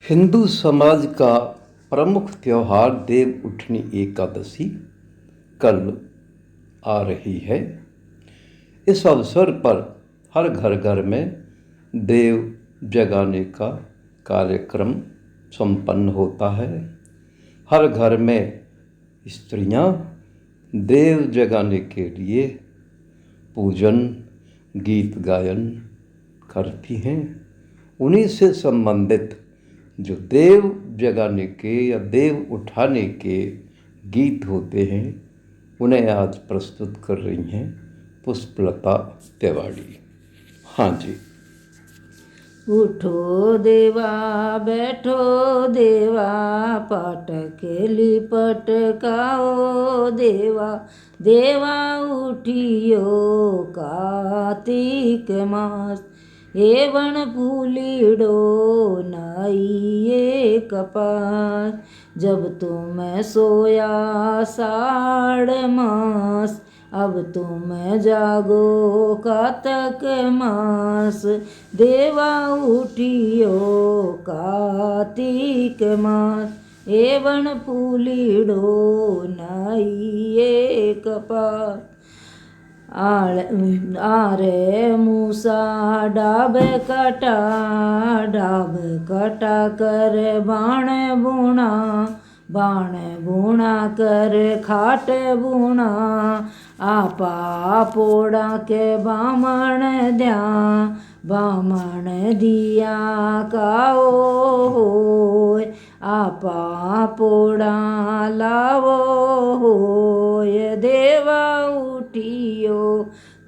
हिंदू समाज का प्रमुख त्यौहार देव उठनी एकादशी कल आ रही है। इस अवसर पर हर घर घर में देव जगाने का कार्यक्रम संपन्न होता है। हर घर में स्त्रियां देव जगाने के लिए पूजन गीत गायन करती हैं। उन्हीं से संबंधित जो देव जगाने के या देव उठाने के गीत होते हैं उन्हें आज प्रस्तुत कर रही हैं पुष्पलता तिवारी। हाँ जी। उठो देवा बैठो देवा, पाट के लिपट काओ देवा, देवा उठियो कार्तिक मास, एवण फूलिड़ो नाइये कपास, जब तुम सोया साढ़ मास, अब तुम जागो कातक मास, देवा उठियो कार्तिक मास, एवण फूलिड़ो नाइये कपास, आरे मूसा डाब कटा कर बाण बुना कर खाट बुना, आपा पोड़ा के बामण द्या, बामण दिया काओ होय, आपा पोड़ा लावो होय, देवा उठियो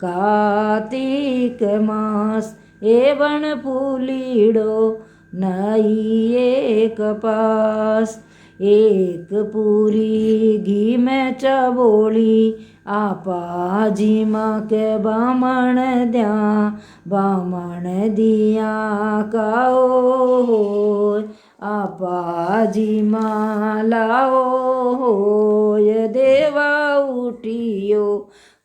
कार्तिक मास, एवण फूलिड़ो नाइये कपास, एक पूरी घी में चबोली, आपा जीमा के बामण द्या, बामण दिया काओ होय, आपा जीमा लाओ होय, देवा उठियो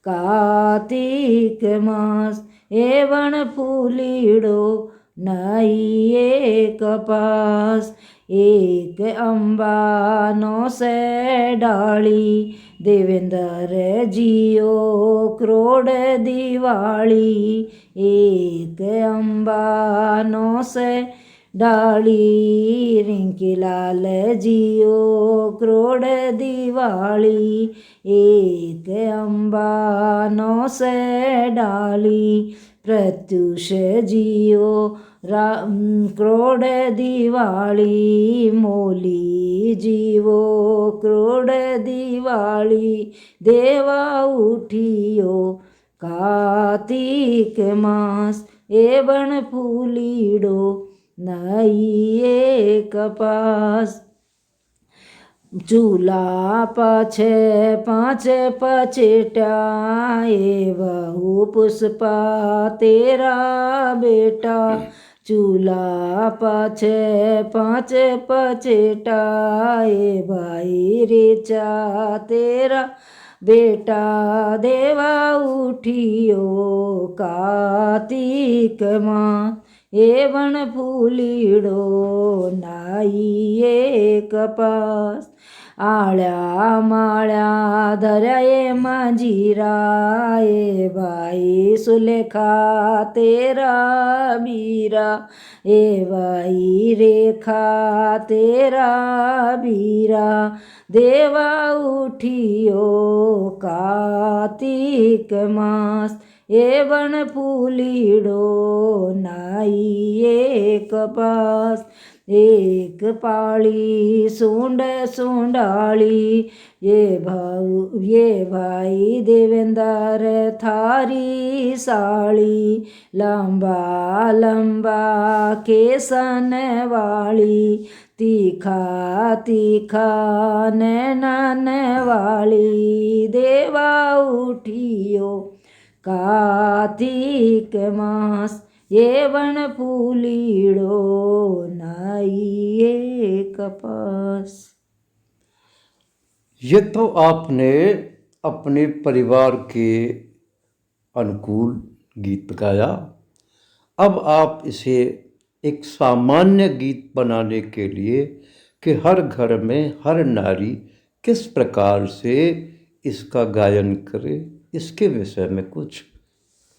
कार्तिक मास, एवण फूलिड़ो नाइये कपास, एक अम्बा 9 से डाली, देवेंद्र जियो क्रोड़ दिवाली, एक अम्बा 9 से डाली, रिंकी लाल जियो क्रोड़ दिवाली, एक अम्बा 9 से डाली, प्रत्युष जियो क्रोड़ दिवाली, मोली जीवो क्रोड़ दिवाली, देवा उठियो कार्तिक मास, एवण फूलिड़ो नाइये कपास, चूल्हा पाछे 5 पचेटा, ए बहू पुष्पा तेरा बेटा, चूल्हा पाछे 5 पचेटा, ए भाई रेचा तेरा बेटा, देवा उठियो कार्तिक मास, एवण फूलिड़ो नाइये कपास, आळ्या माळ्या धर्या ए मांजीरा, ए भाई सुलेखा तेरा बीरा, ए भाई रेखा तेरा बीरा, देवा उठियो कार्तिक मास, एवण फूलिड़ो नाइये कपास, एक पाली सूंड सूंडाली, ये भाई देवेंद्र थारी साड़ी, लंबा लंबा केसन वाली, तीखा तीखा नैनन वाली, देवा उठियो कार्तिक मास, एवण फूलिड़ो नाइये कपास। ये तो आपने अपने परिवार के अनुकूल गीत गाया। अब आप इसे एक सामान्य गीत बनाने के लिए कि हर घर में हर नारी किस प्रकार से इसका गायन करे, इसके विषय में कुछ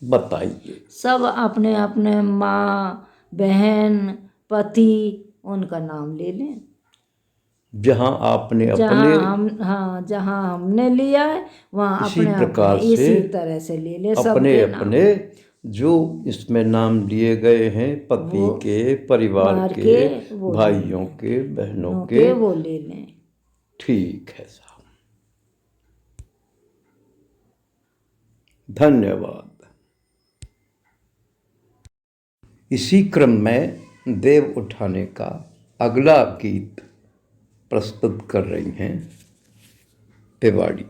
बताइए। सब अपने अपने माँ, बहन, पति उनका नाम ले लें। जहाँ आपने अपने जहाँ हमने लिया है वहाँ इसी अपने प्रकार अपने से इसी तरह से ले ले अपने सबके नाम। अपने जो इसमें नाम लिए गए हैं, पति वो के, परिवार मार के, वो भाइयों के, बहनों नो के, वो ले लें। ठीक है साहब, धन्यवाद। इसी क्रम में देव उठाने का अगला गीत प्रस्तुत कर रही हैं तिवारी।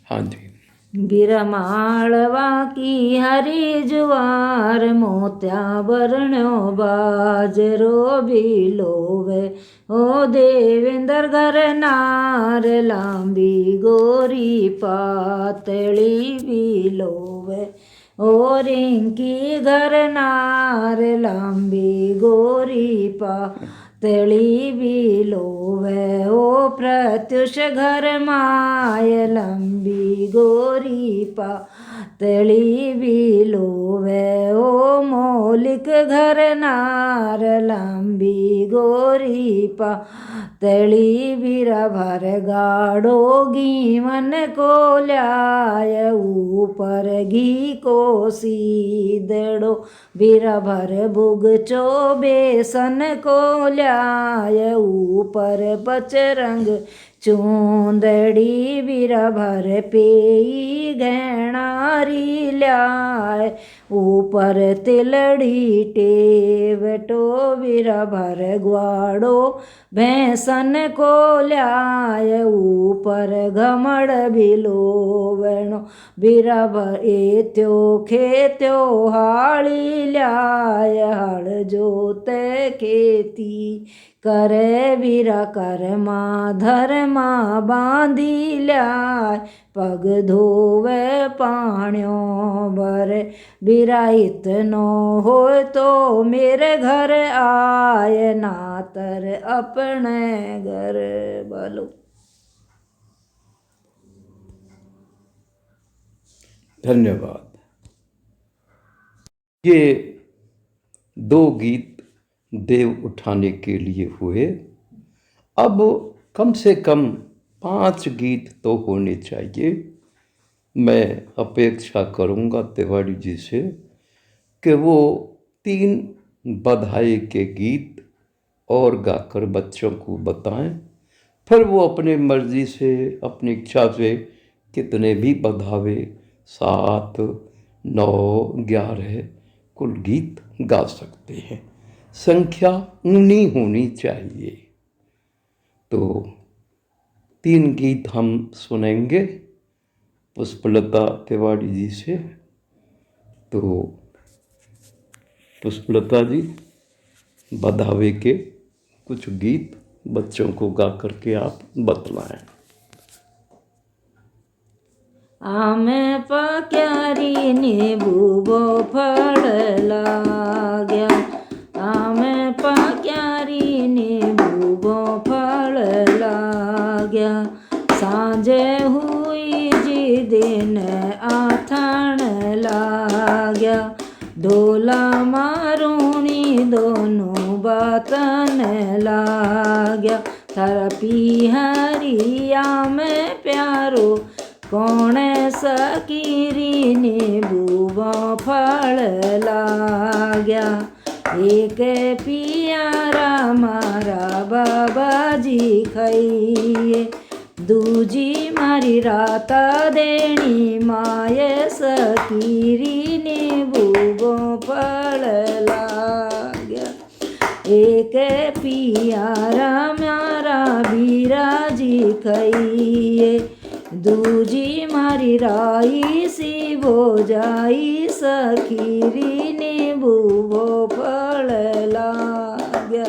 हाँ जी। बिरमाड़वा की हरी जुआर, मोत्या बरण्यो बाजरो बिलोवे, ओ देवेंद्र घर नार, लांबी गोरी पातली बिलोवे, ओ रिंकी घर नार, लांबी गोरी पातली बिलोवे, ओ प्रत्युष घर माय, लंबी गोरी पातली बिलोवे, ओ मौलिक घर नार, लंबी गोरी पातली बिरा भर गाड़ोगी मन को ल्याय, ऊपर घी को सीदड़ो बिरा भर बुगचो बेसन को ल्याय, ऊपर बचरंग चूंदड़ी बिरा भर पेई गहणारी ल्याय, ऊपर तिलड़ी टेवटो बिरा भर ग्वाड़ो भैंसन को ल्याय, ऊपर घमड़ बिलोवणो बिरा भर एत्यो खेत्यो हाड़ी ल्याय, हड़ जोते खेती करे बिरा कर्मा धर्मा बांधी ल्याय, पग धोवे पाण्यो भरे बिरा इतनो हो तो मेरे घर आय, नातर अपने घर बोलो। धन्यवाद। ये दो गीत देव उठाने के लिए हुए। अब कम से कम 5 गीत तो होने चाहिए। मैं अपेक्षा करूंगा तिवारी जी से कि वो 3 बधाई के गीत और गाकर बच्चों को बताएं, फिर वो अपनी मर्जी से, अपनी इच्छा से कितने भी बधावे, 7, 9, 11 कुल गीत गा सकते हैं। संख्या ऊनी होनी चाहिए। तो 3 गीत हम सुनेंगे पुष्पलता तिवारी जी से। तो पुष्पलता जी, बधावे के कुछ गीत बच्चों को गा करके आप बतलाएं। आमे पक्यारी नींबू फड़ लाग्या, आमे पक्यारी नींबू फड़ लाग्या, सांझे हुई जी दिन आथण लाग्या, ढोला मारूनी दोनों बातन लाग्या, थारा पिहरिया में प्यारो कौन सकीरी नींबू फड़ लाग्या, एक पियारा मारा बाबा जी खाइए, दूजी मारी राता देनी माय सकीरी नींबू फड़ लाग्या, एक पियारा मारा बीराजी खाइए, दूजी मारी राई सी बोजाई सखीरी नींबू फड़ लाग्या,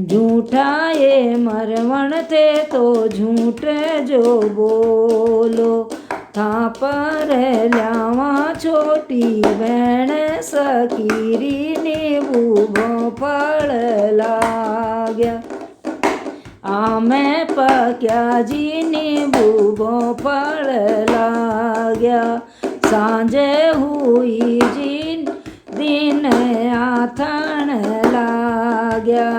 झूठा ये मरवण थे तो झूठ जो बोलो, था पर ल्यावा छोटी बहन सकीरी ने बूबो फल लाग्या। आमे पक्या जी ने बूबो फल लाग्या। सांझे हुई जी दिन आथण लाग्या।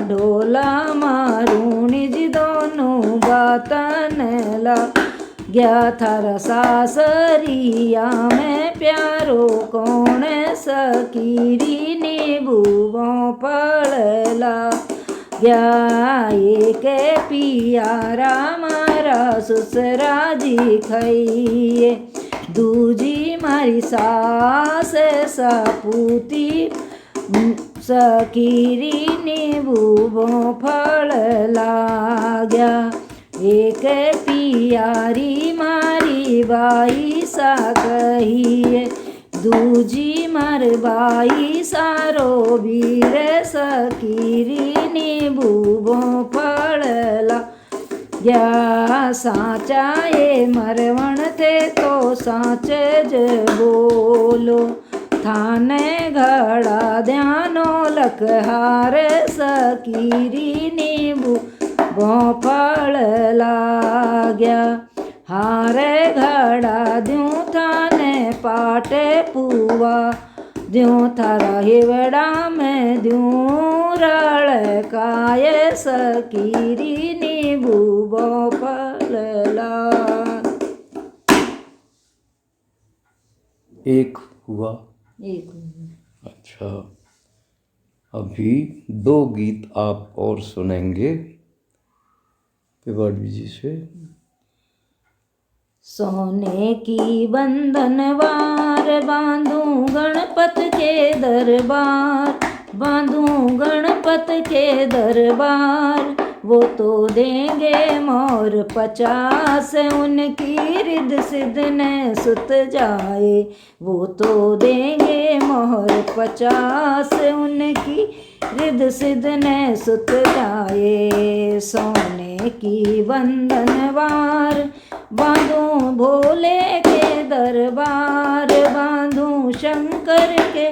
ढोला मारू निज दोनों बातन लाग्या। थारा सासरिया में प्यारो कौन सकीरी ने बूबो फल लाग्या। एक पियारा मारा ससुरा जी खइए। दूजी मारी सास सपूती सकीरी ने बूबो फल लाग्या। एक पियारी मारी बाई सा कहिए। दूजी मार बाई सारो वीर सकीरी ने बूबो फल लाग्या। साचा ये मरवण थे तो साच ज बोलो। थाने घड़ा ध्यानो लकहार सकीरी ने बूबो फल लाग्या। हारे घड़ा द्यूं थाने पाटे पुआ। द्यूं थारा हिवड़ा में द्यूं रल काय सकीरी ने बूबो फल लाग्या। एक हुआ। अच्छा, अभी 2 गीत आप और सुनेंगे तिवारी जी से। सोने की बंधनवार बांधूं गणपत के दरबार। बांधूं गणपत के दरबार। वो तो देंगे मोर 50 उनकी रिद सिद न सुत जाए। वो तो देंगे मोर 50 उनकी रिद सिद न सुत जाए। सोने की बंधनवार बांधूं भोले के दरबार। बांधूं शंकर के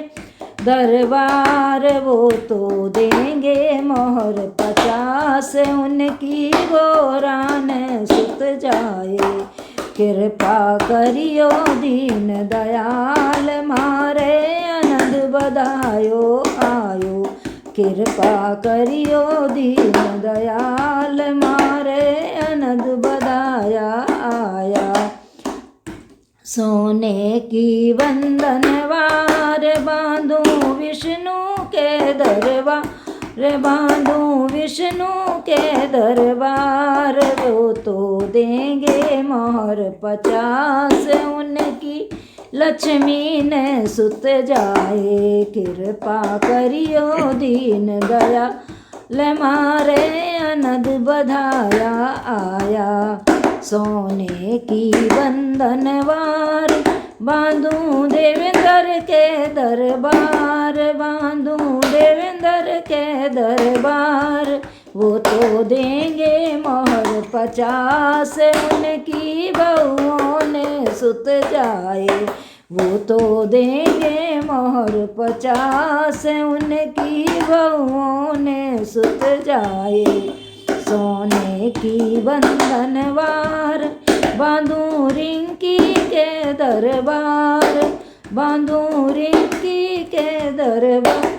दरबार। वो तो देंगे मोहर 50 उनकी गोरान सुत जाए। कृपा करियो दीन दयाल मारे आनंद बधायो आयो। कृपा करियो दीन दयाल मारे आनंद बधाया आया। सोने की बंधनवार बांधूं विष्णु के दरबार। बांधूं विष्णु के दरबार। वो तो देंगे मोहर 50 उनकी लक्ष्मी ने सुत जाए। कृपा करियो दीन दयाल मारे आनंद बधाया आया। सोने की बंधनवार बांधूं देवेंद्र के दरबार। बांधूं देवेंद्र के दरबार। वो तो देंगे मोहर 50 उनकी बहुओं ने सुत जाए। वो तो देंगे मोहर 50 उनकी बहुओं ने सुत जाए। सोने की बंधनवार बांधूं रिंकी के दरबार। बांधूं रिंकी के दरबार।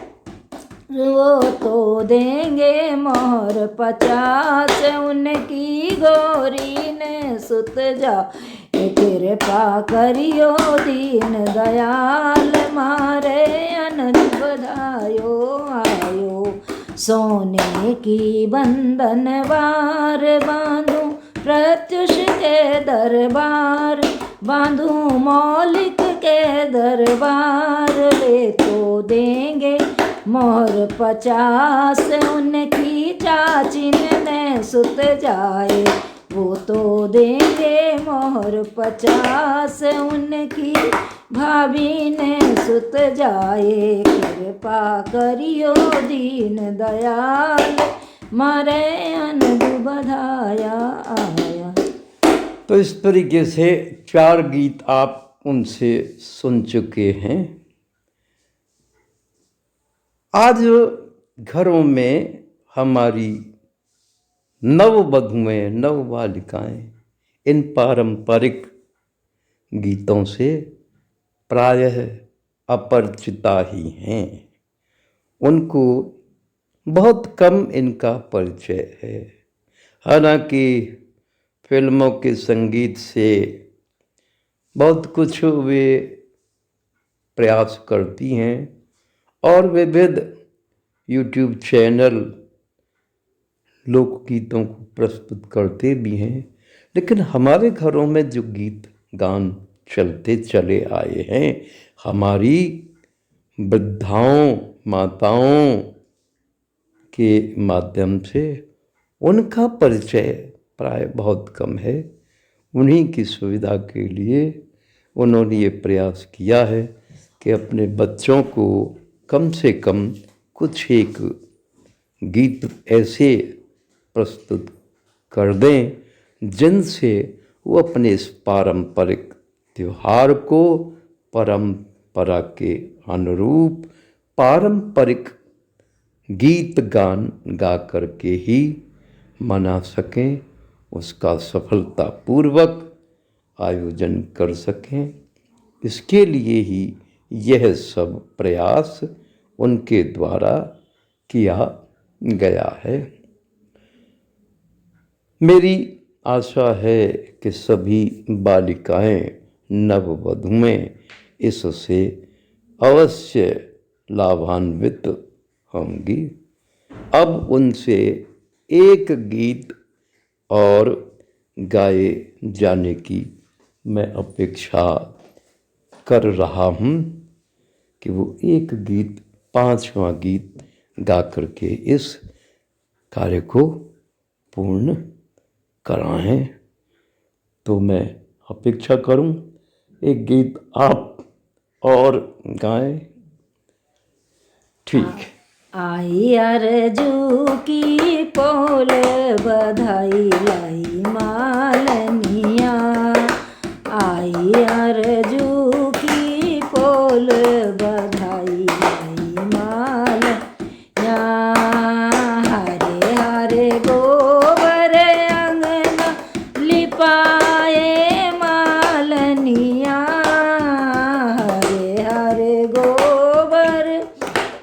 वो तो देंगे मोहर 50 उनकी गोरी ने सुत जाए। कृपा करियो दीन दयाल मारे आनंद बधायो आयो। सोने की बंधनवार बांधूं प्रत्युष के दरबार। बांधूं मौलिक के दरबार। वे तो देंगे मोहर 50 उनकी चाचिन ने सुत जाए। वो तो देंगे मोहर 50 उनकी भाभी ने सुत जाए। कृपा करियो दीन दयाल मारे आनंद बधाया आया। तो इस तरीके से 4 गीत आप उनसे सुन चुके हैं। आज घरों में हमारी नववधुएं, नवबालिकाएं इन पारंपरिक गीतों से प्रायः अपरिचिता ही हैं। उनको बहुत कम इनका परिचय है। हालांकि फिल्मों के संगीत से बहुत कुछ वे प्रयास करती हैं और विविध यूट्यूब चैनल लोकगीतों को प्रस्तुत करते भी हैं। लेकिन हमारे घरों में जो गीत गान चलते चले आए हैं, हमारी वृद्धाओं, माताओं के माध्यम से उनका परिचय प्राय बहुत कम है। उन्हीं की सुविधा के लिए उन्होंने ये प्रयास किया है कि अपने बच्चों को कम से कम कुछ एक गीत ऐसे प्रस्तुत कर दें जिनसे वो अपने इस पारंपरिक त्योहार को परंपरा के अनुरूप पारंपरिक गीत गान गा करके ही मना सकें, उसका सफलतापूर्वक आयोजन कर सकें। इसके लिए ही यह सब प्रयास उनके द्वारा किया गया है। मेरी आशा है कि सभी बालिकाएं, नववधुएं इससे अवश्य लाभान्वित होंगी। अब उनसे एक गीत और गाए जाने की मैं अपेक्षा कर रहा हूँ कि वो एक गीत, 5वां गीत गा करके इस कार्य को पूर्ण कराएं। तो मैं अपेक्षा करूं एक गीत आप और गाएं। ठीक। आई अरजू की पोल बधाई लाई मालनिया, आई अरजू की पोल बधाई लाई मालनिया। हरे हरे गोबर अंगना लिपाए मालनिया, हरे हरे गोबर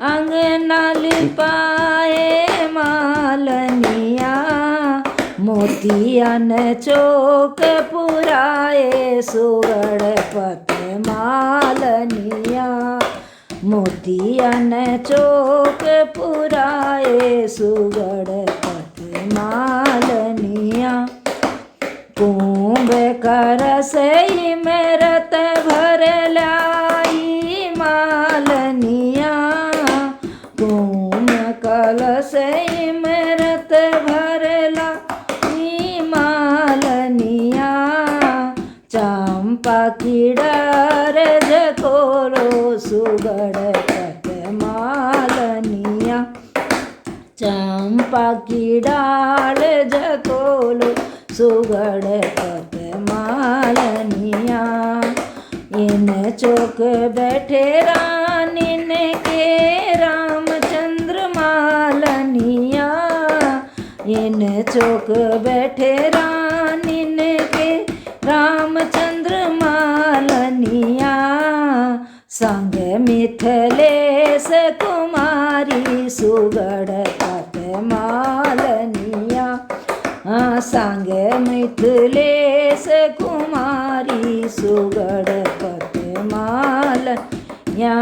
अंगना लिपाए मालनिया। मोतियन चौक पुराए सुगड़ पत मालनिया, मोतियन चौक पुराए सुगड़ पत मालनिया। कुंभ करस इमरत भर लाई मालनिया, कुंभ कलश इमरत भर लाई मालनिया। चंपा की डार जकोरो सुगड़ पत मालनिया, चंपा की डाल जकोलो सुगड़ पत मालनिया। इन चौक बैठे रानिन के रामचंद्र मालनिया, इन चौक बैठे रानिन के रामचंद्र मालनिया। संग मिथिलेश कुमारी सुगड़ पत मालनिया, संग मिथिलेश कुमारी सुगड़ पत मालनिया।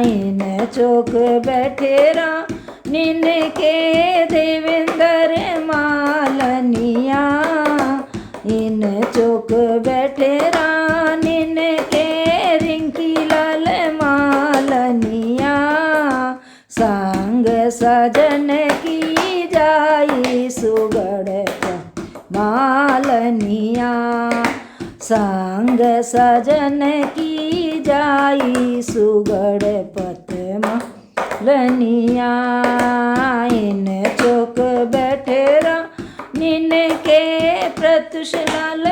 इन चौक बैठे रानिन के देवेंद्र मालनिया, इन चौक बैठे रानिन के रिंकी लाल मालनिया। संग सजन की जाई सुगड़ पत मालनिया, संग सजन की जाई सुगड़ पत मालनिया। इन चौक बैठे रानिन के प्रत्युष लाल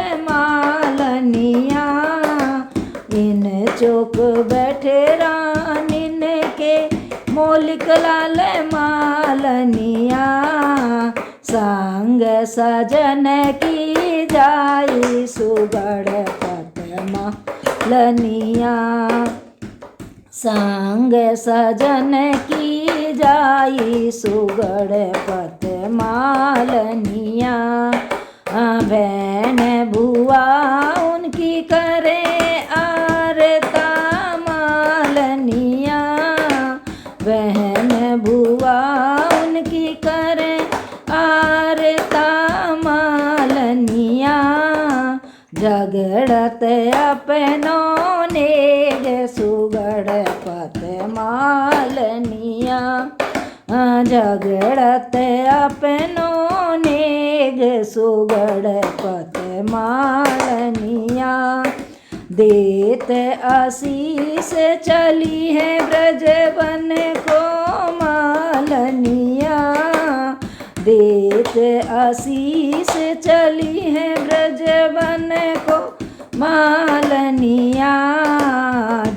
मालनिया संग सजन की जाई सुगढ़ पत मालनिया संग सजन की जाई सुगढ़ पत मालनिया बहन बुआ उनकी करे आरता मालनिया बहन बुआ उनकी करे आरता मालनिया झगड़त अपनों ने सुगढ़ पत मालनिया झगड़त अपनों ने सुगढ़ पत मालनिया देत आशीष चली है ब्रजवन को मालनिया देत आशीष चली है ब्रजवन को मालनिया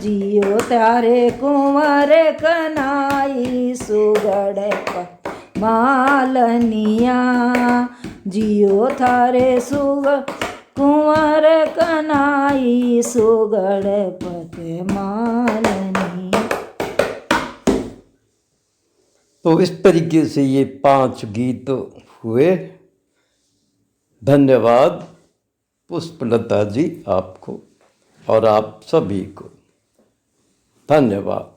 जियो तारे कुंवर कनाई सुगढ़ पत मालनिया जियो थारे कुंवर कनाई सुगढ़ पत मालनिया। तो इस तरीके से ये 5 गीत हुए। धन्यवाद पुष्पलता जी आपको और आप सभी को धन्यवाद।